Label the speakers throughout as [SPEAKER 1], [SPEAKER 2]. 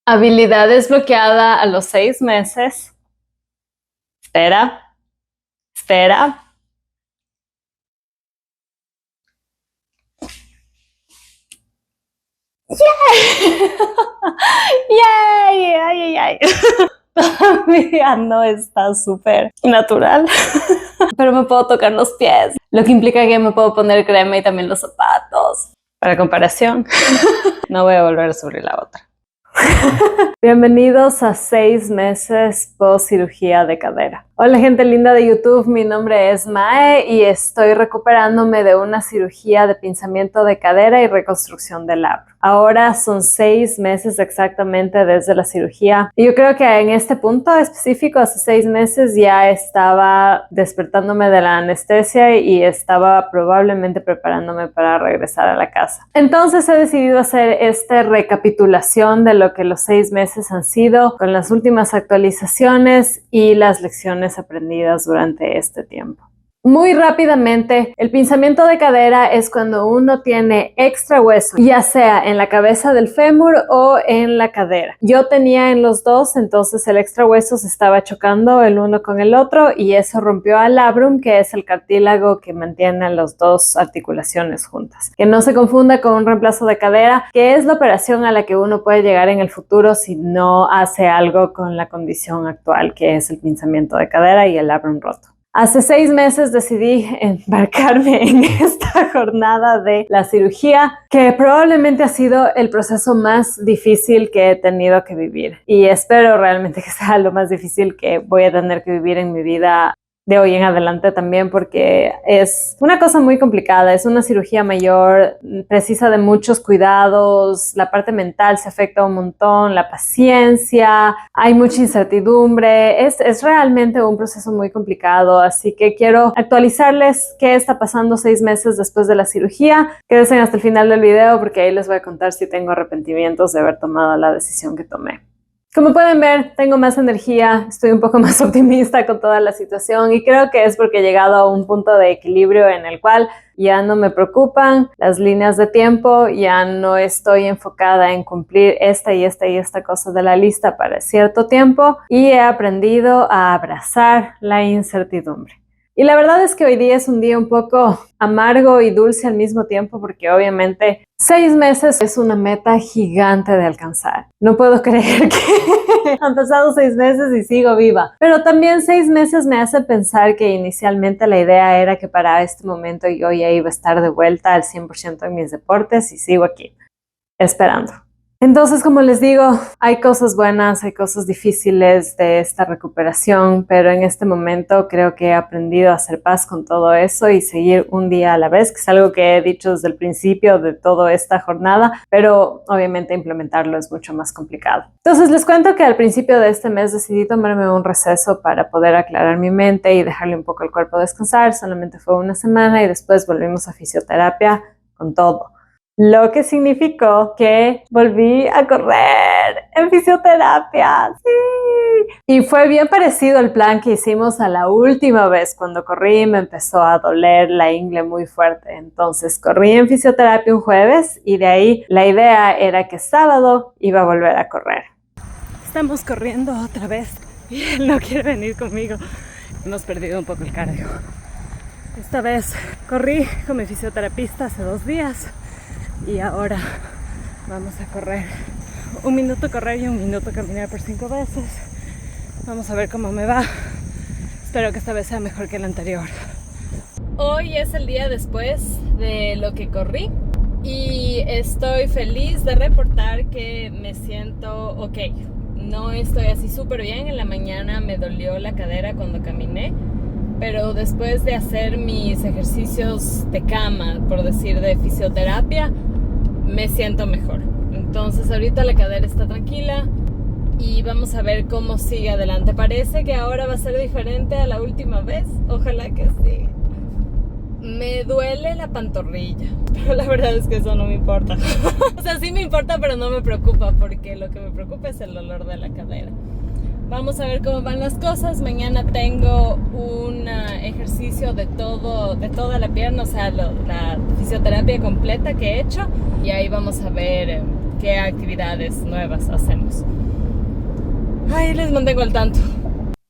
[SPEAKER 1] Habilidad desbloqueada a los 6 meses. Espera, espera. ¡Yay! ¡Yay! ¡Ay, ay, ay! Todavía no está súper natural, pero me puedo tocar los pies, lo que implica que me puedo poner crema y también los zapatos. Para comparación, no voy a volver a subir la otra. Bienvenidos a 6 meses post cirugía de cadera. Hola gente linda de YouTube, mi nombre es Mae y estoy recuperándome de una cirugía de pinzamiento de cadera y reconstrucción del labro. Ahora son 6 meses exactamente desde la cirugía y yo creo que en este punto específico, hace 6 meses ya estaba despertándome de la anestesia y estaba probablemente preparándome para regresar a la casa. Entonces he decidido hacer esta recapitulación de lo que los 6 meses han sido, con las últimas actualizaciones y las lecciones aprendidas durante este tiempo. Muy rápidamente, el pinzamiento de cadera es cuando uno tiene extra hueso, ya sea en la cabeza del fémur o en la cadera. Yo tenía en los dos, entonces el extra hueso se estaba chocando el uno con el otro y eso rompió al labrum, que es el cartílago que mantiene las dos articulaciones juntas. Que no se confunda con un reemplazo de cadera, que es la operación a la que uno puede llegar en el futuro si no hace algo con la condición actual, que es el pinzamiento de cadera y el labrum roto. Hace 6 meses decidí embarcarme en esta jornada de la cirugía, que probablemente ha sido el proceso más difícil que he tenido que vivir. Y espero realmente que sea lo más difícil que voy a tener que vivir en mi vida de hoy en adelante también, porque es una cosa muy complicada, es una cirugía mayor, precisa de muchos cuidados, la parte mental se afecta un montón, la paciencia, hay mucha incertidumbre, es realmente un proceso muy complicado, así que quiero actualizarles qué está pasando 6 meses después de la cirugía. Quédense hasta el final del video porque ahí les voy a contar si tengo arrepentimientos de haber tomado la decisión que tomé. Como pueden ver, tengo más energía, estoy un poco más optimista con toda la situación y creo que es porque he llegado a un punto de equilibrio en el cual ya no me preocupan las líneas de tiempo, ya no estoy enfocada en cumplir esta y esta cosa de la lista para cierto tiempo y he aprendido a abrazar la incertidumbre. Y la verdad es que hoy día es un día un poco amargo y dulce al mismo tiempo porque obviamente 6 meses es una meta gigante de alcanzar. No puedo creer que han pasado 6 meses y sigo viva. Pero también 6 meses me hace pensar que inicialmente la idea era que para este momento yo ya iba a estar de vuelta al 100% en mis deportes y sigo aquí, esperando. Entonces, como les digo, hay cosas buenas, hay cosas difíciles de esta recuperación, pero en este momento creo que he aprendido a hacer paz con todo eso y seguir un día a la vez, que es algo que he dicho desde el principio de toda esta jornada, pero obviamente implementarlo es mucho más complicado. Entonces, les cuento que al principio de este mes decidí tomarme un receso para poder aclarar mi mente y dejarle un poco al cuerpo descansar. Solamente fue una semana y después volvimos a fisioterapia con todo. Lo que significó que volví a correr en fisioterapia, sí. Y fue bien parecido al plan que hicimos a la última vez. Cuando corrí me empezó a doler la ingle muy fuerte. Entonces corrí en fisioterapia un jueves y de ahí la idea era que sábado iba a volver a correr. Estamos corriendo otra vez y él no quiere venir conmigo. Hemos perdido un poco el cardio. Esta vez corrí con mi fisioterapista hace 2 días. Y ahora vamos a correr 1 minuto correr y 1 minuto caminar por 5 veces. Vamos a ver cómo me va. Espero que esta vez sea mejor que la anterior. Hoy es el día después de lo que corrí y estoy feliz de reportar que me siento ok. No estoy así súper bien. En la mañana me dolió la cadera cuando caminé, pero después de hacer mis ejercicios de cama, por decir, de fisioterapia, me siento mejor. Entonces ahorita la cadera está tranquila y vamos a ver cómo sigue adelante. Parece que ahora va a ser diferente a la última vez. Ojalá que sí. Me duele la pantorrilla, pero la verdad es que eso no me importa. O sea, sí me importa, pero no me preocupa, porque lo que me preocupa es el dolor de la cadera. Vamos a ver cómo van las cosas. Mañana tengo un ejercicio de toda la pierna, o sea, la fisioterapia completa que he hecho. Y ahí vamos a ver
[SPEAKER 2] qué actividades nuevas hacemos. Ay, les mantengo al tanto.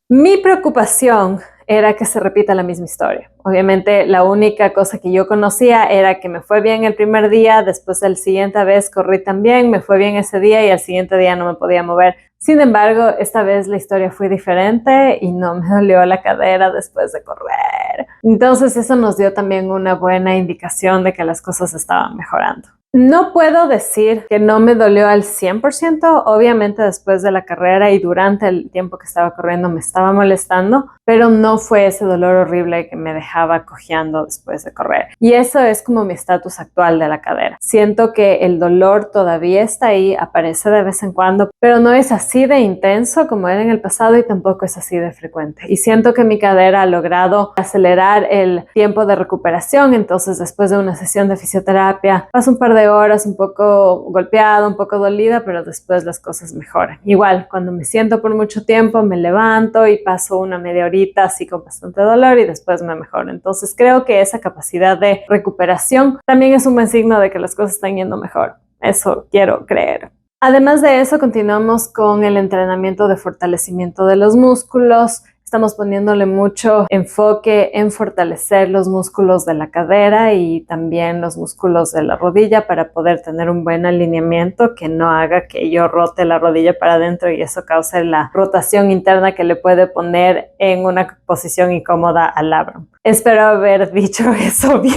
[SPEAKER 1] Mi preocupación era que se repita la misma historia. Obviamente la única cosa que yo conocía era que me fue bien el primer día, después la siguiente vez corrí también, me fue bien ese día y al siguiente día no me podía mover. Sin embargo, esta vez la historia fue diferente y no me dolió la cadera después de correr. Entonces eso nos dio también una buena indicación de que las cosas estaban mejorando. No puedo decir que no me dolió al 100%, obviamente después de la carrera y durante el tiempo que estaba corriendo me estaba molestando, pero no fue ese dolor horrible que me dejaba cojeando después de correr. Y eso es como mi estatus actual de la cadera. Siento que el dolor todavía está ahí, aparece de vez en cuando, pero no es así de intenso como era en el pasado y tampoco es así de frecuente. Y siento que mi cadera ha logrado acelerar el tiempo de recuperación, entonces después de una sesión de fisioterapia paso un par de horas un poco golpeada, un poco dolida, pero después las cosas mejoran. Igual, cuando me siento por mucho tiempo, me levanto y paso una media horita así con bastante dolor y después me mejoro. Entonces creo que esa capacidad de recuperación también es un buen signo de que las cosas están yendo mejor. Eso quiero creer. Además de eso, continuamos con el entrenamiento de fortalecimiento de los músculos. Estamos poniéndole mucho enfoque en fortalecer los músculos de la cadera y también los músculos de la rodilla para poder tener un buen alineamiento que no haga que yo rote la rodilla para adentro y eso cause la rotación interna que le puede poner en una posición incómoda al labrum. Espero haber dicho eso bien.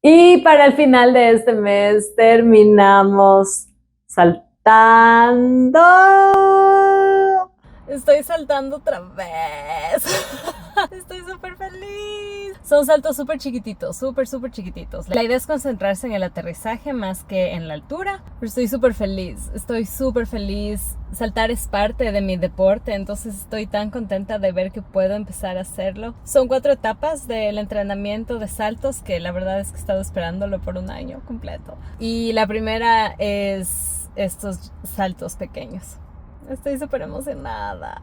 [SPEAKER 1] Y para el final de este mes terminamos saltando.
[SPEAKER 2] Estoy saltando otra vez. Estoy súper feliz. Son saltos súper chiquititos, súper chiquititos. La idea es concentrarse en el aterrizaje más que en la altura. Pero estoy súper feliz. Estoy súper feliz. Saltar es parte de mi deporte, entonces estoy tan contenta de ver que puedo empezar a hacerlo. Son 4 etapas del entrenamiento de saltos que la verdad es que he estado esperándolo por un año completo. Y la primera es estos saltos pequeños. Estoy súper emocionada.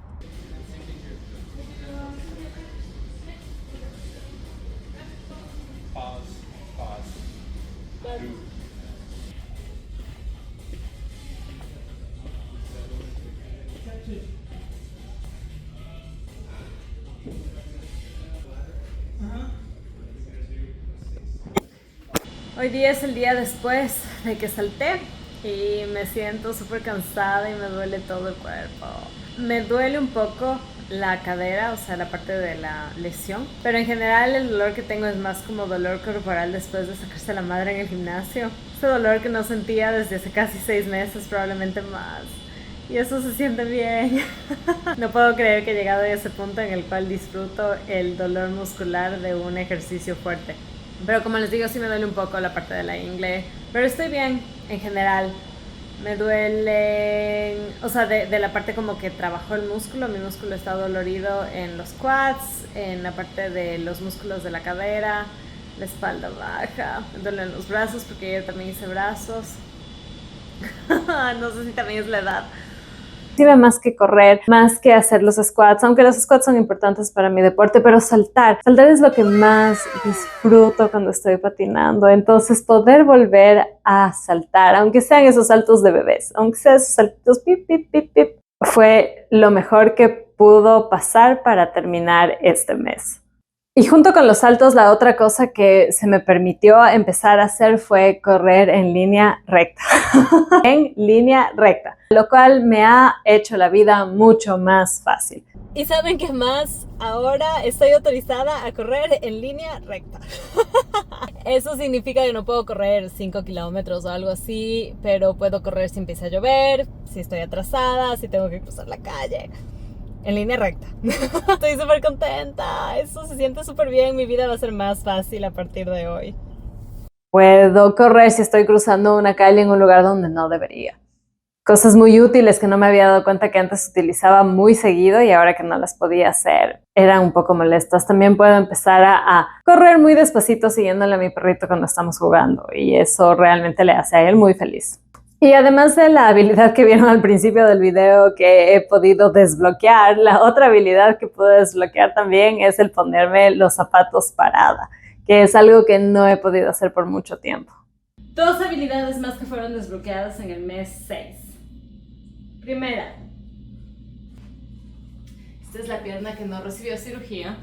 [SPEAKER 2] Hoy día es el día después de que salté y me siento súper cansada y me duele todo el cuerpo. Me duele un poco la cadera, o sea, la parte de la lesión, pero en general el dolor que tengo es más como dolor corporal después de sacarse la madre en el gimnasio. Ese dolor que no sentía desde hace casi 6 meses, probablemente más. Y eso se siente bien. No puedo creer que he llegado a ese punto en el cual disfruto el dolor muscular de un ejercicio fuerte. Pero como les digo, sí me duele un poco la parte de la ingle. Pero estoy bien en general. Me duele, o sea, de la parte como que trabajo el músculo. Mi músculo está dolorido en los quads, en la parte de los músculos de la cadera, la espalda baja. Me duelen los brazos porque yo también hice brazos. No sé si también es la edad.
[SPEAKER 1] Más que correr, más que hacer los squats, aunque los squats son importantes para mi deporte, pero saltar es lo que más disfruto cuando estoy patinando. Entonces poder volver a saltar, aunque sean esos saltos de bebés, aunque sean esos saltos pip, pip, pip, pip, fue lo mejor que pudo pasar para terminar este mes. Y junto con los saltos, la otra cosa que se me permitió empezar a hacer fue correr en línea recta. En línea recta, lo cual me ha hecho la vida mucho más fácil.
[SPEAKER 2] ¿Y saben qué más? Ahora estoy autorizada a correr en línea recta. Eso significa que no puedo correr 5 kilómetros o algo así, pero puedo correr si empieza a llover, si estoy atrasada, si tengo que cruzar la calle. En línea recta. Estoy súper contenta. Eso se siente súper bien. Mi vida va a ser más fácil a partir de hoy.
[SPEAKER 1] Puedo correr si estoy cruzando una calle en un lugar donde no debería. Cosas muy útiles que no me había dado cuenta que antes utilizaba muy seguido y ahora que no las podía hacer eran un poco molestas. También puedo empezar a correr muy despacito siguiéndole a mi perrito cuando estamos jugando y eso realmente le hace a él muy feliz. Y además de la habilidad que vieron al principio del video que he podido desbloquear, la otra habilidad que pude desbloquear también es el ponerme los zapatos parada, que es algo que no he podido hacer por mucho tiempo.
[SPEAKER 2] 2 habilidades más que fueron desbloqueadas en el mes 6. Primera. Esta es la pierna que no recibió cirugía.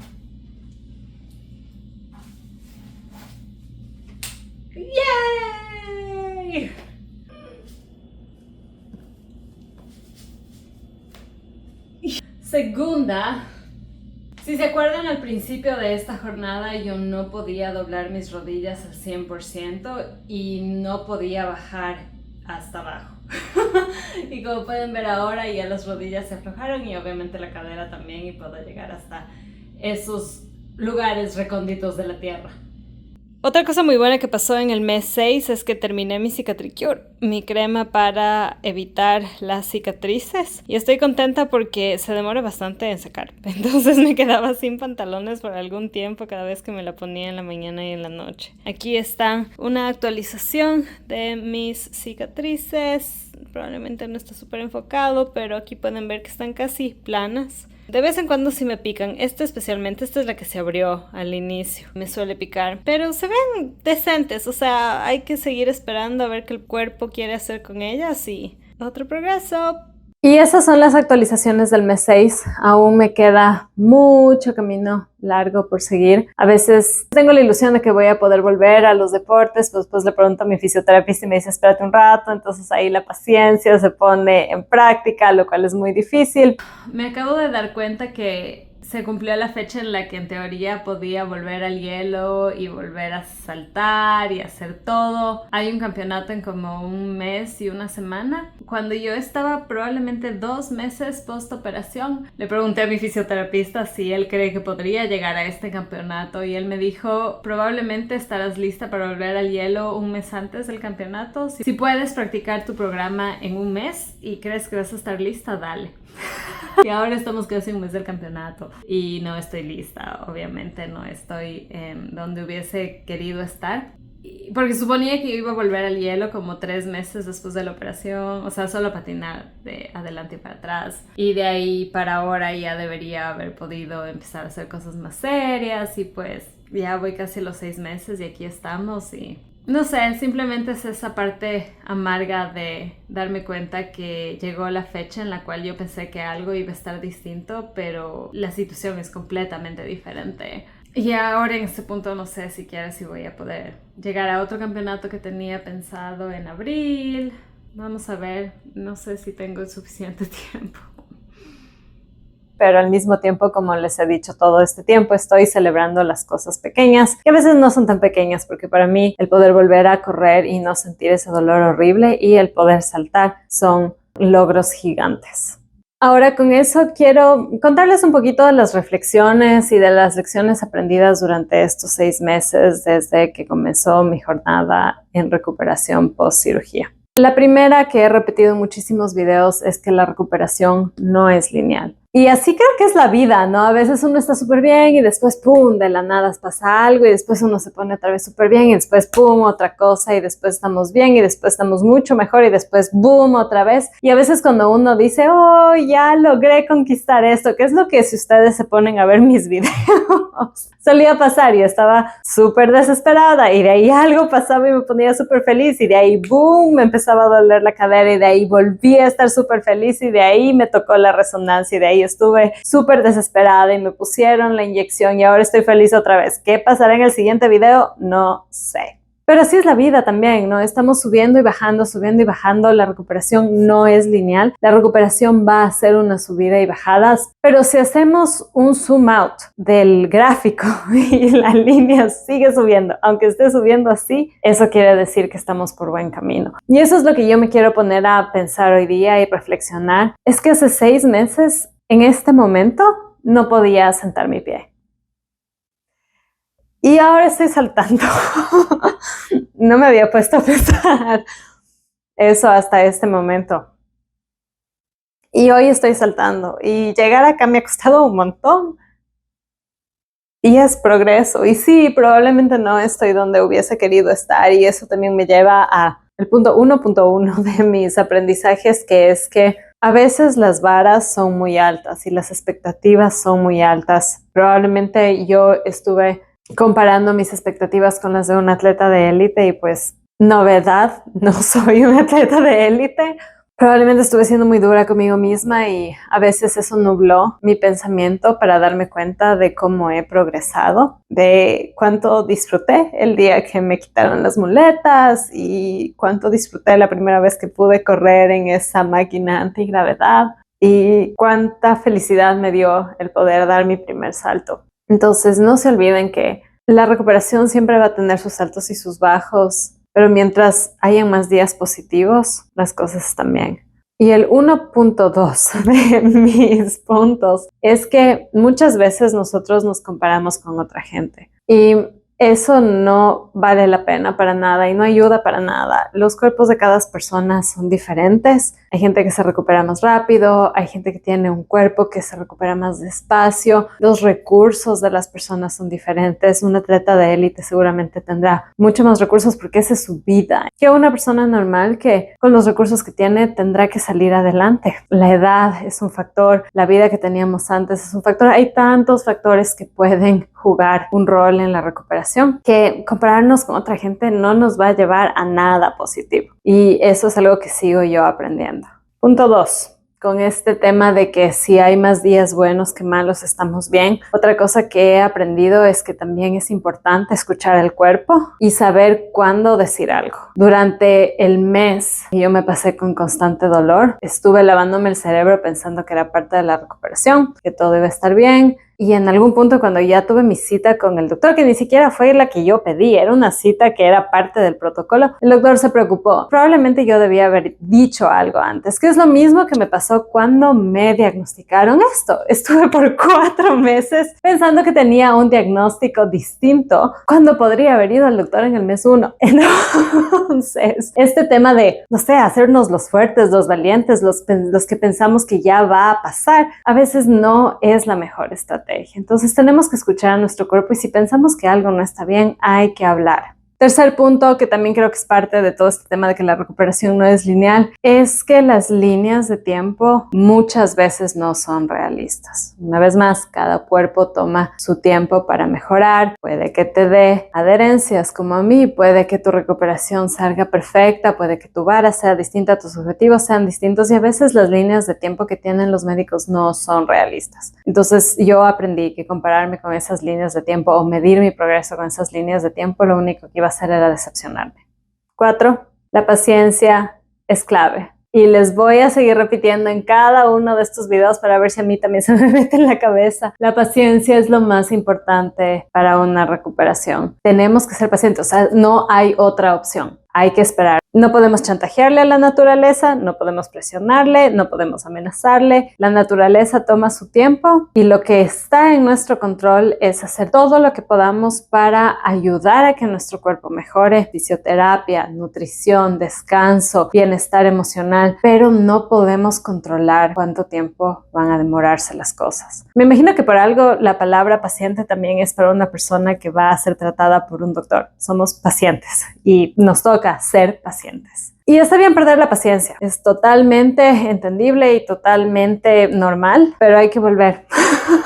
[SPEAKER 2] ¡Yay! Segunda, si se acuerdan al principio de esta jornada yo no podía doblar mis rodillas al 100% y no podía bajar hasta abajo. Y como pueden ver ahora ya las rodillas se aflojaron y obviamente la cadera también y puedo llegar hasta esos lugares recónditos de la tierra. Otra cosa muy buena que pasó en el mes 6 es que terminé mi Cicatricure, mi crema para evitar las cicatrices. Y estoy contenta porque se demora bastante en secar. Entonces me quedaba sin pantalones por algún tiempo cada vez que me la ponía en la mañana y en la noche. Aquí está una actualización de mis cicatrices. Probablemente no está súper enfocado, pero aquí pueden ver que están casi planas. De vez en cuando sí me pican, especialmente, esta es la que se abrió al inicio, me suele picar, pero se ven decentes, o sea, hay que seguir esperando a ver qué el cuerpo quiere hacer con ellas y otro progreso.
[SPEAKER 1] Y esas son las actualizaciones del mes 6. Aún me queda mucho camino largo por seguir. A veces tengo la ilusión de que voy a poder volver a los deportes, pues después le pregunto a mi fisioterapista y me dice espérate un rato, entonces ahí la paciencia se pone en práctica, lo cual es muy difícil.
[SPEAKER 2] Me acabo de dar cuenta que se cumplió la fecha en la que en teoría podía volver al hielo y volver a saltar y hacer todo. Hay un campeonato en como un mes y una semana. Cuando yo estaba probablemente 2 meses post operación, le pregunté a mi fisioterapista si él cree que podría llegar a este campeonato y él me dijo probablemente estarás lista para volver al hielo un mes antes del campeonato. Si puedes practicar tu programa en un mes y crees que vas a estar lista, dale. Y ahora estamos casi un mes del campeonato y no estoy lista, obviamente no estoy donde hubiese querido estar. Porque suponía que iba a volver al hielo como 3 meses después de la operación, o sea, solo patinar de adelante y para atrás. Y de ahí para ahora ya debería haber podido empezar a hacer cosas más serias y pues ya voy casi los 6 meses y aquí estamos y... No sé, simplemente es esa parte amarga de darme cuenta que llegó la fecha en la cual yo pensé que algo iba a estar distinto, pero la situación es completamente diferente. Y ahora en este punto no sé siquiera si voy a poder llegar a otro campeonato que tenía pensado en abril. Vamos a ver, no sé si tengo suficiente tiempo.
[SPEAKER 1] Pero al mismo tiempo, como les he dicho todo este tiempo, estoy celebrando las cosas pequeñas, que a veces no son tan pequeñas, porque para mí el poder volver a correr y no sentir ese dolor horrible y el poder saltar son logros gigantes. Ahora con eso quiero contarles un poquito de las reflexiones y de las lecciones aprendidas durante estos 6 meses desde que comenzó mi jornada en recuperación post cirugía. La primera que he repetido en muchísimos videos es que la recuperación no es lineal. Y así creo que es la vida, ¿no? A veces uno está súper bien y después, ¡pum!, de la nada pasa algo y después uno se pone otra vez súper bien y después, ¡pum!, otra cosa y después estamos bien y después estamos mucho mejor y después, ¡boom!, otra vez. Y a veces cuando uno dice, ¡oh, ya logré conquistar esto! Que es lo que si ustedes se ponen a ver mis videos, solía pasar y estaba súper desesperada y de ahí algo pasaba y me ponía súper feliz y de ahí, ¡boom!, me empezaba a doler la cadera y de ahí volví a estar súper feliz y de ahí me tocó la resonancia y de ahí estuve súper desesperada y me pusieron la inyección y ahora estoy feliz otra vez. ¿Qué pasará en el siguiente video? No sé. Pero así es la vida también, ¿no? Estamos subiendo y bajando, subiendo y bajando. La recuperación no es lineal. La recuperación va a ser una subida y bajadas. Pero si hacemos un zoom out del gráfico y la línea sigue subiendo, aunque esté subiendo así, eso quiere decir que estamos por buen camino. Y eso es lo que yo me quiero poner a pensar hoy día y reflexionar. Es que hace 6 meses, en este momento, no podía sentar mi pie. Y ahora estoy saltando. No me había puesto a pensar eso hasta este momento. Y hoy estoy saltando. Y llegar acá me ha costado un montón. Y es progreso. Y sí, probablemente no estoy donde hubiese querido estar. Y eso también me lleva a el punto 1.1 de mis aprendizajes, que es que a veces las varas son muy altas y las expectativas son muy altas. Probablemente yo estuve comparando mis expectativas con las de un atleta de élite y pues novedad, no soy un atleta de élite. Probablemente estuve siendo muy dura conmigo misma y a veces eso nubló mi pensamiento para darme cuenta de cómo he progresado, de cuánto disfruté el día que me quitaron las muletas y cuánto disfruté la primera vez que pude correr en esa máquina antigravedad y cuánta felicidad me dio el poder dar mi primer salto. Entonces no se olviden que la recuperación siempre va a tener sus altos y sus bajos, pero mientras hayan más días positivos, las cosas están bien. Y el 1.2 de mis puntos es que muchas veces nosotros nos comparamos con otra gente y eso no vale la pena para nada y no ayuda para nada. Los cuerpos de cada persona son diferentes. Hay gente que se recupera más rápido, hay gente que tiene un cuerpo que se recupera más despacio. Los recursos de las personas son diferentes. Un atleta de élite seguramente tendrá mucho más recursos porque esa es su vida, que una persona normal que con los recursos que tiene tendrá que salir adelante. La edad es un factor, la vida que teníamos antes es un factor. Hay tantos factores que pueden jugar un rol en la recuperación que compararnos con otra gente no nos va a llevar a nada positivo. Y eso es algo que sigo yo aprendiendo. Punto 2. Con este tema de que si hay más días buenos que malos, estamos bien. Otra cosa que he aprendido es que también es importante escuchar el cuerpo y saber cuándo decir algo. Durante el mes yo me pasé con constante dolor. Estuve lavándome el cerebro pensando que era parte de la recuperación, que todo iba a estar bien. Y en algún punto cuando ya tuve mi cita con el doctor, que ni siquiera fue la que yo pedí, era una cita que era parte del protocolo, el doctor se preocupó. Probablemente yo debía haber dicho algo antes, que es lo mismo que me pasó cuando me diagnosticaron esto. Estuve por 4 meses pensando que tenía un diagnóstico distinto cuando podría haber ido al doctor en el mes 1. Entonces, este tema de, no sé, hacernos los fuertes, los valientes, los que pensamos que ya va a pasar, a veces no es la mejor estrategia. Entonces tenemos que escuchar a nuestro cuerpo y si pensamos que algo no está bien, hay que hablar. Tercer punto, que también creo que es parte de todo este tema de que la recuperación no es lineal, es que las líneas de tiempo muchas veces no son realistas. Una vez más, cada cuerpo toma su tiempo para mejorar. Puede que te dé adherencias como a mí, puede que tu recuperación salga perfecta, puede que tu vara sea distinta, tus objetivos sean distintos y a veces las líneas de tiempo que tienen los médicos no son realistas. Entonces yo aprendí que compararme con esas líneas de tiempo o medir mi progreso con esas líneas de tiempo, lo único que iba a hacer era decepcionarme. 4. La paciencia es clave. Y les voy a seguir repitiendo en cada uno de estos videos para ver si a mí también se me mete en la cabeza. La paciencia es lo más importante para una recuperación. Tenemos que ser pacientes, o sea, no hay otra opción. Hay que esperar. No podemos chantajearle a la naturaleza, no podemos presionarle, no podemos amenazarle. La naturaleza toma su tiempo y lo que está en nuestro control es hacer todo lo que podamos para ayudar a que nuestro cuerpo mejore. Fisioterapia, nutrición, descanso, bienestar emocional, pero no podemos controlar cuánto tiempo van a demorarse las cosas. Me imagino que por algo la palabra paciente también es para una persona que va a ser tratada por un doctor. Somos pacientes y nos toca ser pacientes. Y está bien perder la paciencia, es totalmente entendible y totalmente normal, pero hay que volver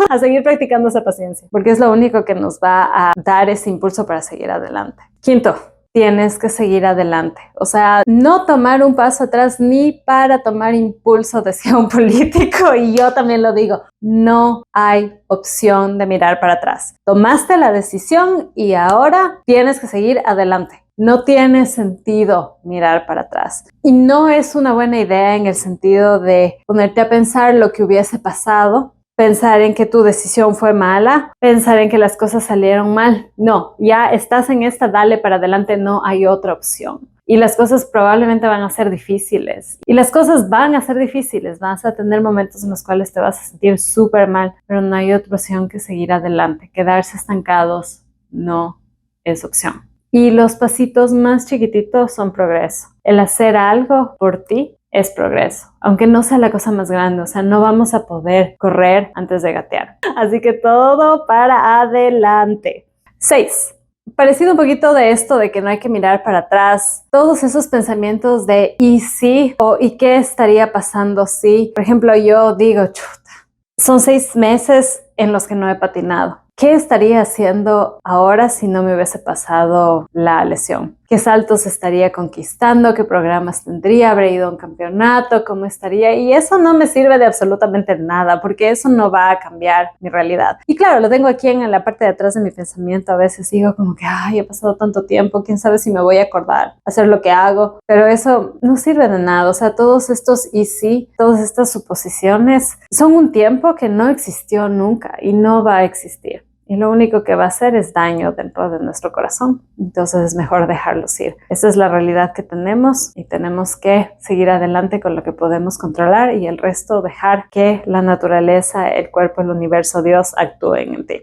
[SPEAKER 1] a seguir practicando esa paciencia, porque es lo único que nos va a dar ese impulso para seguir adelante. 5. Tienes que seguir adelante. O sea, no tomar un paso atrás ni para tomar impulso, decía un político, y yo también lo digo. No hay opción de mirar para atrás. Tomaste la decisión y ahora tienes que seguir adelante. No tiene sentido mirar para atrás. Y no es una buena idea en el sentido de ponerte a pensar lo que hubiese pasado, pensar en que tu decisión fue mala, pensar en que las cosas salieron mal. No, ya estás en esta, dale para adelante, no hay otra opción. Y las cosas probablemente van a ser difíciles. Y las cosas van a ser difíciles. Vas a tener momentos en los cuales te vas a sentir súper mal, pero no hay otra opción que seguir adelante. Quedarse estancados no es opción. Y los pasitos más chiquititos son progreso. El hacer algo por ti es progreso, aunque no sea la cosa más grande, o sea, no vamos a poder correr antes de gatear. Así que todo para adelante. 6. Parecido un poquito de esto de que no hay que mirar para atrás, todos esos pensamientos de ¿y si? O ¿y qué estaría pasando si? Por ejemplo, yo digo, chuta, son 6 meses en los que no he patinado. ¿Qué estaría haciendo ahora si no me hubiese pasado la lesión? qué saltos estaría conquistando, qué programas tendría, habría ido a un campeonato, cómo estaría. Y eso no me sirve de absolutamente nada, porque eso no va a cambiar mi realidad. Y claro, lo tengo aquí en la parte de atrás de mi pensamiento. A veces digo como que, ay, ha pasado tanto tiempo, quién sabe si me voy a acordar hacer lo que hago. Pero eso no sirve de nada. O sea, todos estos y sí, todas estas suposiciones son un tiempo que no existió nunca y no va a existir. Y lo único que va a hacer es daño dentro de nuestro corazón. Entonces es mejor dejarlos ir. Esa es la realidad que tenemos y tenemos que seguir adelante con lo que podemos controlar y el resto dejar que la naturaleza, el cuerpo, el universo, Dios actúen en ti.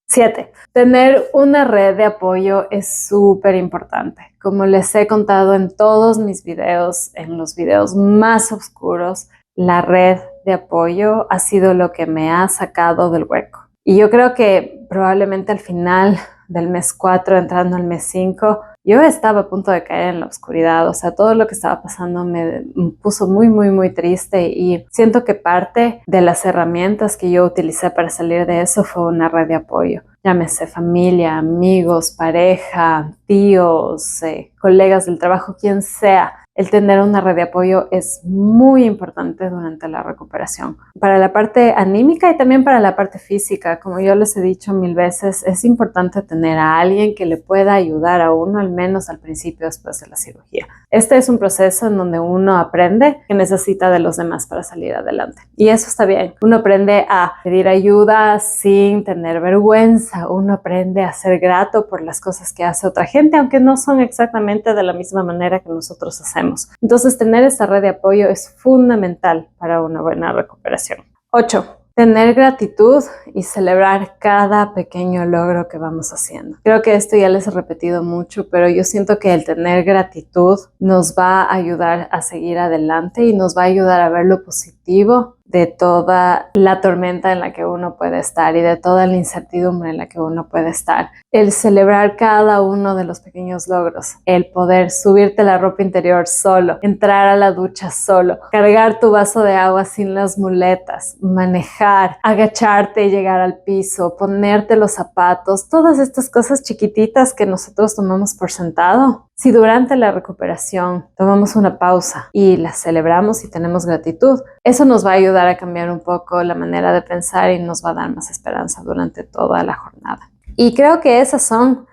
[SPEAKER 1] 7. Tener una red de apoyo es súper importante. Como les he contado en todos mis videos, en los videos más oscuros, la red de apoyo ha sido lo que me ha sacado del hueco. Y yo creo que probablemente al final del mes 4, entrando al mes 5, yo estaba a punto de caer en la oscuridad. O sea, todo lo que estaba pasando me puso muy, muy, muy triste y siento que parte de las herramientas que yo utilicé para salir de eso fue una red de apoyo. Llámese familia, amigos, pareja, tíos, colegas del trabajo, quien sea. El tener una red de apoyo es muy importante durante la recuperación. Para la parte anímica y también para la parte física, como yo les he dicho 1000 veces, es importante tener a alguien que le pueda ayudar a uno, al menos al principio después de la cirugía. Este es un proceso en donde uno aprende que necesita de los demás para salir adelante. Y eso está bien. Uno aprende a pedir ayuda sin tener vergüenza. Uno aprende a ser grato por las cosas que hace otra gente, aunque no son exactamente de la misma manera que nosotros hacemos. Entonces, tener esta red de apoyo es fundamental para una buena recuperación. 8. Tener gratitud y celebrar cada pequeño logro que vamos haciendo. Creo que esto ya les he repetido mucho, pero yo siento que el tener gratitud nos va a ayudar a seguir adelante y nos va a ayudar a ver lo positivo de toda la tormenta en la que uno puede estar y de toda la incertidumbre en la que uno puede estar. El celebrar cada uno de los pequeños logros, el poder subirte la ropa interior solo, entrar a la ducha solo, cargar tu vaso de agua sin las muletas, manejar, agacharte y llegar al piso, ponerte los zapatos, todas estas cosas chiquititas que nosotros tomamos por sentado. Si durante la recuperación tomamos una pausa y la celebramos y tenemos gratitud, eso nos va a ayudar a cambiar un poco la manera de pensar y nos va a dar más esperanza durante toda la jornada. Y creo que esas son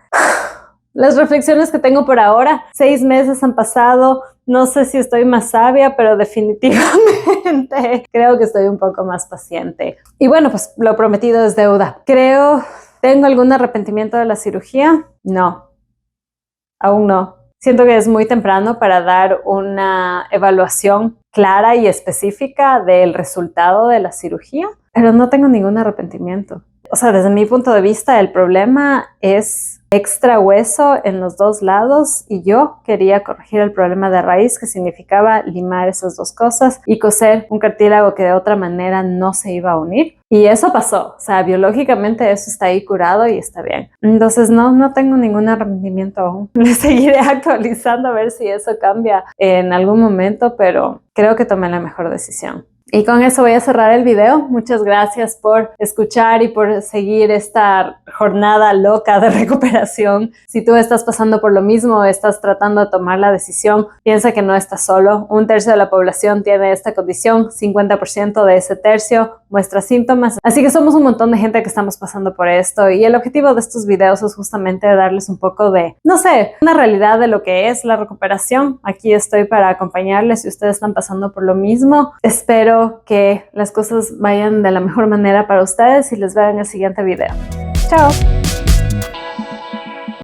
[SPEAKER 1] las reflexiones que tengo por ahora. 6 meses han pasado. No sé si estoy más sabia, pero definitivamente creo que estoy un poco más paciente. Y bueno, pues lo prometido es deuda. ¿Tengo algún arrepentimiento de la cirugía? No. Aún no. Siento que es muy temprano para dar una evaluación clara y específica del resultado de la cirugía, pero no tengo ningún arrepentimiento. O sea, desde mi punto de vista, el problema es extra hueso en los 2 lados y yo quería corregir el problema de raíz, que significaba limar esas 2 cosas y coser un cartílago que de otra manera no se iba a unir. Y eso pasó. O sea, biológicamente eso está ahí curado y está bien. Entonces no tengo ningún arrepentimiento aún. Le seguiré actualizando a ver si eso cambia en algún momento, pero creo que tomé la mejor decisión. Y con eso voy a cerrar el video. Muchas gracias por escuchar y por seguir esta jornada loca de recuperación. Si tú estás pasando por lo mismo o estás tratando de tomar la decisión, piensa que no estás solo. 1/3 de la población tiene esta condición, 50% de ese tercio muestra síntomas. Así que somos un montón de gente que estamos pasando por esto y el objetivo de estos videos es justamente darles un poco de, no sé, una realidad de lo que es la recuperación. Aquí estoy para acompañarles si ustedes están pasando por lo mismo. Espero que las cosas vayan de la mejor manera para ustedes y les veo en el siguiente video. Chao.